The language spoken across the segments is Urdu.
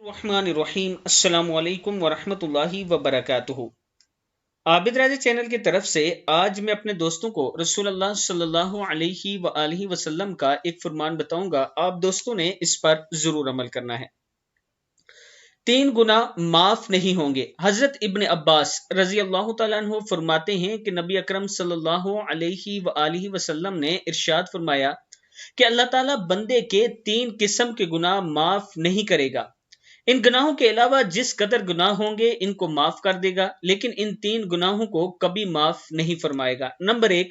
الرحمن الرحیم السلام علیکم ورحمۃ اللہ وبرکاتہ۔ عابد راجہ چینل کی طرف سے آج میں اپنے دوستوں کو رسول اللہ صلی اللہ علیہ وآلہ وسلم کا ایک فرمان بتاؤں گا، آپ دوستوں نے اس پر ضرور عمل کرنا ہے۔ 3 گناہ معاف نہیں ہوں گے۔ حضرت ابن عباس رضی اللہ تعالیٰ عنہ فرماتے ہیں کہ نبی اکرم صلی اللہ علیہ وآلہ وسلم نے ارشاد فرمایا کہ اللہ تعالیٰ بندے کے 3 قسم کے گناہ معاف نہیں کرے گا۔ ان گناہوں کے علاوہ جس قدر گناہ ہوں گے ان کو معاف کر دے گا، لیکن ان 3 گناہوں کو کبھی معاف نہیں فرمائے گا۔ نمبر 1،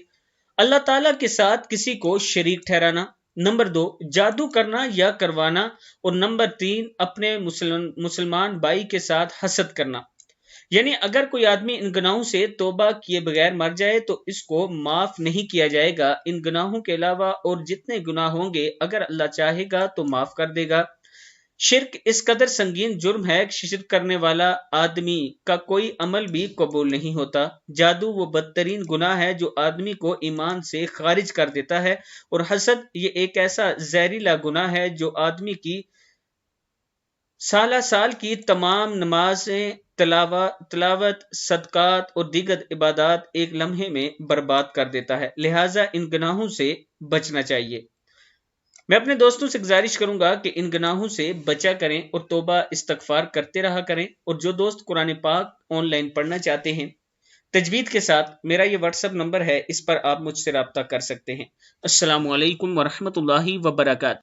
اللہ تعالیٰ کے ساتھ کسی کو شریک ٹھہرانا۔ نمبر 2، جادو کرنا یا کروانا۔ اور نمبر 3، اپنے مسلمان بھائی کے ساتھ حسد کرنا۔ یعنی اگر کوئی آدمی ان گناہوں سے توبہ کیے بغیر مر جائے تو اس کو معاف نہیں کیا جائے گا۔ ان گناہوں کے علاوہ اور جتنے گناہ ہوں گے اگر اللہ چاہے گا تو معاف کر دے گا۔ شرک اس قدر سنگین جرم ہے کہ شرک کرنے والا آدمی کا کوئی عمل بھی قبول نہیں ہوتا۔ جادو وہ بدترین گناہ ہے جو آدمی کو ایمان سے خارج کر دیتا ہے، اور حسد یہ ایک ایسا زہریلا گناہ ہے جو آدمی کی سال کی تمام نمازیں، تلاوت، صدقات اور دیگر عبادات ایک لمحے میں برباد کر دیتا ہے۔ لہٰذا ان گناہوں سے بچنا چاہیے۔ میں اپنے دوستوں سے گزارش کروں گا کہ ان گناہوں سے بچا کریں اور توبہ استغفار کرتے رہا کریں، اور جو دوست قرآن پاک آن لائن پڑھنا چاہتے ہیں تجوید کے ساتھ، میرا یہ واٹس ایپ نمبر ہے، اس پر آپ مجھ سے رابطہ کر سکتے ہیں۔ السلام علیکم ورحمۃ اللہ وبرکاتہ۔